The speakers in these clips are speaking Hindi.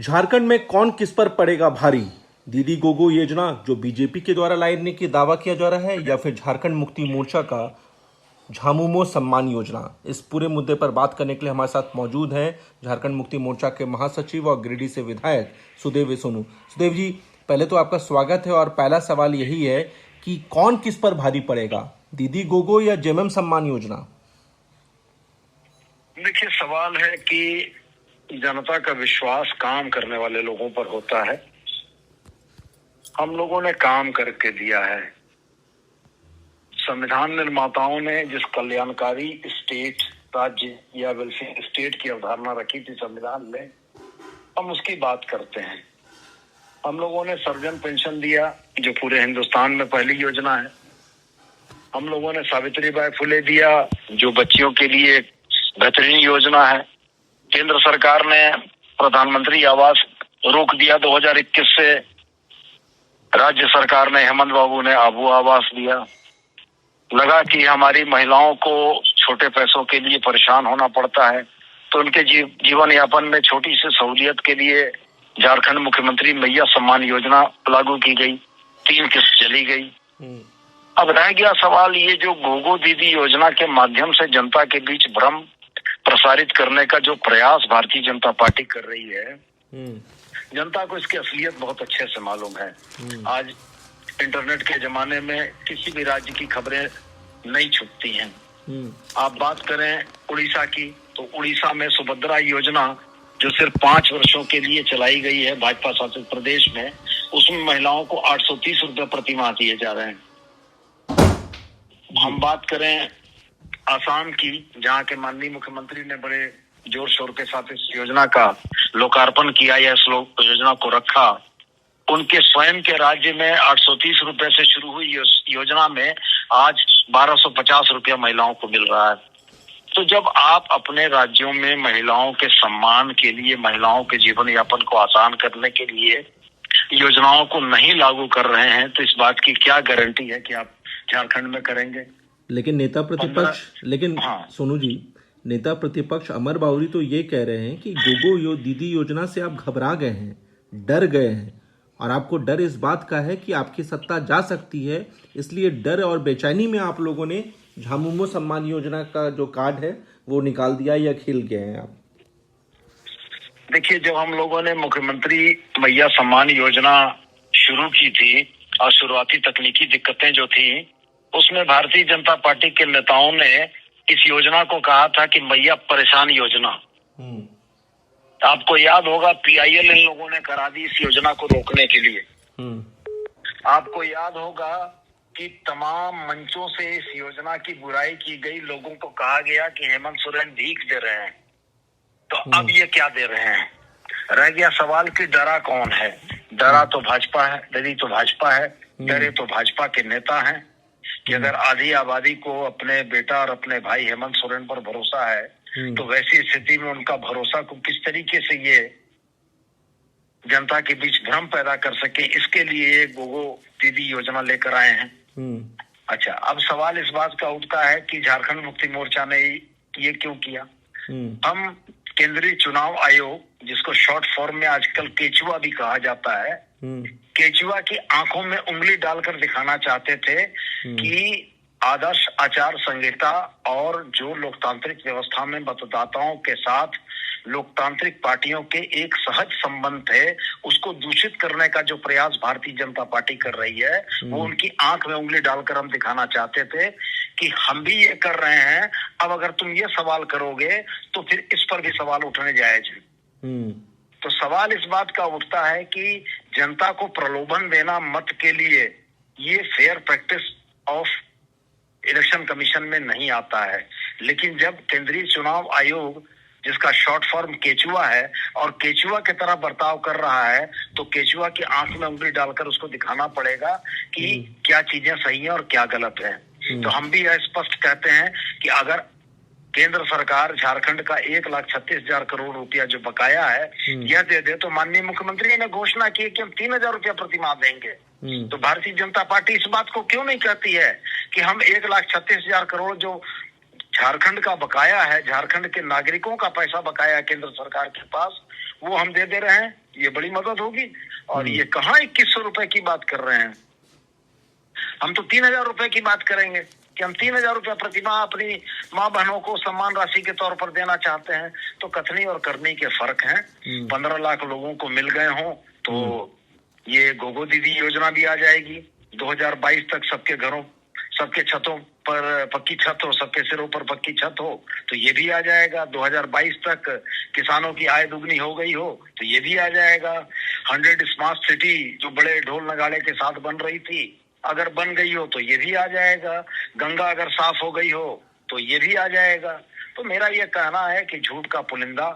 झारखंड में कौन किस पर पड़ेगा भारी? दीदी गोगो योजना जो बीजेपी के द्वारा लाने की दावा किया जा रहा है, या फिर झारखंड मुक्ति मोर्चा का झामुमो सम्मान योजना? इस पूरे मुद्दे पर बात करने के लिए हमारे साथ मौजूद हैं झारखंड मुक्ति मोर्चा के महासचिव और गिरिडीह से विधायक सुदेव सोनू। सुदेव जी, पहले तो आपका स्वागत है और पहला सवाल यही है कि कौन किस पर भारी पड़ेगा, दीदी गोगो या जेएमएम सम्मान योजना? देखिए, सवाल है कि जनता का विश्वास काम करने वाले लोगों पर होता है। हम लोगों ने काम करके दिया है। संविधान निर्माताओं ने जिस कल्याणकारी स्टेट, राज्य या वेलफेयर स्टेट की अवधारणा रखी थी संविधान में, हम उसकी बात करते हैं। हम लोगों ने सर्वजन पेंशन दिया, जो पूरे हिंदुस्तान में पहली योजना है। हम लोगों ने सावित्रीबाई फुले दिया, जो बच्चियों के लिए एक बेहतरीन योजना है। केंद्र सरकार ने प्रधानमंत्री आवास रोक दिया 2021 से। राज्य सरकार ने, हेमंत बाबू ने आबू आवास दिया। लगा कि हमारी महिलाओं को छोटे पैसों के लिए परेशान होना पड़ता है, तो उनके जीवन यापन में छोटी सी सहूलियत के लिए झारखंड मुख्यमंत्री मैया सम्मान योजना लागू की गई। 3 किस्त चली गई। अब रह गया सवाल, ये जो गोगो दीदी योजना के माध्यम से जनता के बीच भ्रम प्रसारित करने का जो प्रयास भारतीय जनता पार्टी कर रही है, जनता को इसकी असलियत बहुत अच्छे से मालूम है। आज इंटरनेट के जमाने में किसी भी राज्य की खबरें नहीं छुपती हैं। आप बात करें उड़ीसा की, तो उड़ीसा में सुभद्रा योजना जो सिर्फ 5 वर्षों के लिए चलाई गई है भाजपा शासित प्रदेश में, उसमें महिलाओं को 830 रुपए प्रति माह दिए जा रहे हैं। हम बात करें आसाम की, जहां के माननीय मुख्यमंत्री ने बड़े जोर शोर के साथ इस योजना का लोकार्पण किया या इस योजना को रखा। उनके स्वयं के राज्य में 830 रुपए से शुरू हुई योजना में आज 1250 रुपया महिलाओं को मिल रहा है। तो जब आप अपने राज्यों में महिलाओं के सम्मान के लिए, महिलाओं के जीवन यापन को आसान करने के लिए योजनाओं को नहीं लागू कर रहे हैं, तो इस बात की क्या गारंटी है कि आप झारखंड में करेंगे? लेकिन नेता प्रतिपक्ष, सोनू जी, नेता प्रतिपक्ष अमर बाउरी तो ये कह रहे हैं कि गोगो दीदी योजना से आप घबरा गए हैं, डर गए हैं, और आपको डर इस बात का है कि आपकी सत्ता जा सकती है, इसलिए डर और बेचैनी में आप लोगों ने झामुमो सम्मान योजना का जो कार्ड है वो निकाल दिया या खेल गए हैं आप? देखिए, जब हम लोगों ने मुख्यमंत्री मैया सम्मान योजना शुरू की थी और शुरुआती तकनीकी दिक्कतें जो थी, उसमें भारतीय जनता पार्टी के नेताओं ने इस योजना को कहा था कि मैया परेशान योजना। आपको याद होगा, पीआईएल इन लोगों ने करा दी इस योजना को रोकने के लिए। आपको याद होगा कि तमाम मंचों से इस योजना की बुराई की गई, लोगों को कहा गया कि हेमंत सोरेन भीख दे रहे हैं। तो अब ये क्या दे रहे हैं? रह गया सवाल कि डरा कौन है? डरा तो भाजपा है, डरी तो भाजपा है, डरे तो भाजपा के नेता हैं। कि अगर आधी आबादी को अपने बेटा और अपने भाई हेमंत सोरेन पर भरोसा है, तो वैसी स्थिति में उनका भरोसा को किस तरीके से ये जनता के बीच भ्रम पैदा कर सके, इसके लिए गोगो दीदी योजना लेकर आए हैं। अच्छा, अब सवाल इस बात का उठता है कि झारखंड मुक्ति मोर्चा ने ये क्यों किया? हम केंद्रीय चुनाव आयोग, जिसको शॉर्ट फॉर्म में आजकल केचुआ भी कहा जाता है, केचुआ की आंखों में उंगली डालकर दिखाना चाहते थे कि आदर्श आचार संहिता और जो लोकतांत्रिक व्यवस्था में मतदाताओं के साथ लोकतांत्रिक पार्टियों के एक सहज संबंध थे, उसको दूषित करने का जो प्रयास भारतीय जनता पार्टी कर रही है, वो उनकी आंख में उंगली डालकर हम दिखाना चाहते थे कि हम भी ये कर रहे हैं। अब अगर तुम ये सवाल करोगे तो फिर इस पर भी सवाल उठने जायज है। तो सवाल इस बात का उठता है कि जनता को प्रलोभन देना मत के लिए ये fair practice of election commission में नहीं आता है। लेकिन जब केंद्रीय चुनाव आयोग, जिसका शॉर्ट फॉर्म केचुआ है, और केचुआ की तरह बर्ताव कर रहा है, तो केचुआ की आंख में उंगली डालकर उसको दिखाना पड़ेगा कि क्या चीजें सही हैं और क्या गलत है। तो हम भी यह स्पष्ट कहते हैं कि अगर केंद्र सरकार झारखंड का 1,36,000 करोड़ रुपया जो बकाया है यह दे दे, तो माननीय मुख्यमंत्री ने घोषणा की कि हम 3,000 रुपया प्रति माह देंगे। तो भारतीय जनता पार्टी इस बात को क्यों नहीं कहती है कि हम 1,36,000 करोड़ जो झारखंड का बकाया है, झारखंड के नागरिकों का पैसा बकाया है केंद्र सरकार के पास, वो हम दे रहे हैं। ये बड़ी मदद होगी। और ये कहाँ 2100 रुपए की बात कर रहे हैं, हम तो 3000 रुपए की बात करेंगे कि हम 3000 रुपया प्रतिमाह अपनी माँ बहनों को सम्मान राशि के तौर पर देना चाहते हैं। तो कथनी और करनी के फर्क हैं। 15 लाख लोगों को मिल गए हों तो ये गोगो दीदी योजना भी आ जाएगी। 2022 तक सबके घरों, सबके छतों पर पक्की छत हो, सबके सिरों पर पक्की छत हो, तो ये भी आ जाएगा। 2022 तक किसानों की आय दुगनी हो गई हो तो ये भी आ जाएगा। 100 स्मार्ट सिटी जो बड़े ढोल नगाड़े के साथ बन रही थी, अगर बन गई हो तो ये भी आ जाएगा। गंगा अगर साफ हो गई हो तो ये भी आ जाएगा। तो मेरा ये कहना है कि झूठ का पुलिंदा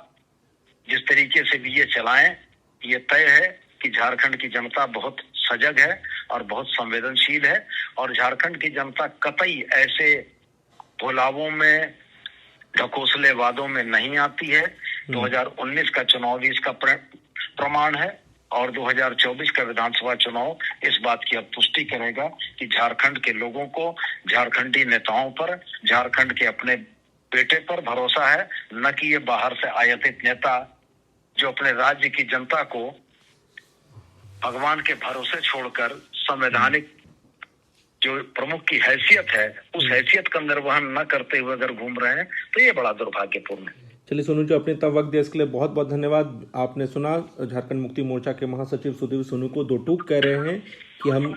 जिस तरीके से भी ये चलाएं, ये तय है कि झारखंड की जनता बहुत सजग है और बहुत संवेदनशील है। और झारखंड की जनता कतई ऐसे भोलावों में, ढकोसले वादों में नहीं आती है। 2019 का चुनाव भी इसका प्रमाण है और 2024 का विधानसभा चुनाव इस बात की अब पुष्टि करेगा कि झारखंड के लोगों को झारखंडी नेताओं पर, झारखंड के अपने बेटे पर भरोसा है, न कि ये बाहर से आयातित नेता जो अपने राज्य की जनता को भगवान के भरोसे छोड़कर संवैधानिक जो प्रमुख की हैसियत है उस हैसियत का निर्वहन न करते हुए अगर घूम रहे हैं तो ये बड़ा दुर्भाग्यपूर्ण है। चलिए सोनू जी, अपने तब वक्त दिया इसके लिए बहुत बहुत धन्यवाद। आपने सुना झारखंड मुक्ति मोर्चा के महासचिव सुधीर सोनू को दो टूक कह रहे हैं कि हम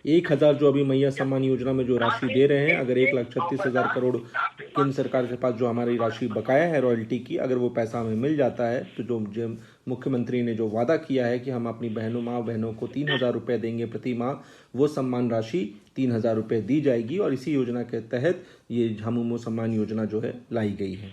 1000 जो अभी मैया सम्मान योजना में जो राशि दे रहे हैं, अगर 1,36,000 करोड़ केंद्र सरकार के पास जो हमारी राशि बकाया है रॉयल्टी की, अगर वो पैसा हमें मिल जाता है तो जो मुख्यमंत्री ने जो वादा किया है कि हम अपनी माँ बहनों को 3,000 रुपये देंगे प्रति माह, वो सम्मान राशि 3,000 रुपये दी जाएगी। और इसी योजना के तहत ये झामुमो सम्मान योजना जो है लाई गई है।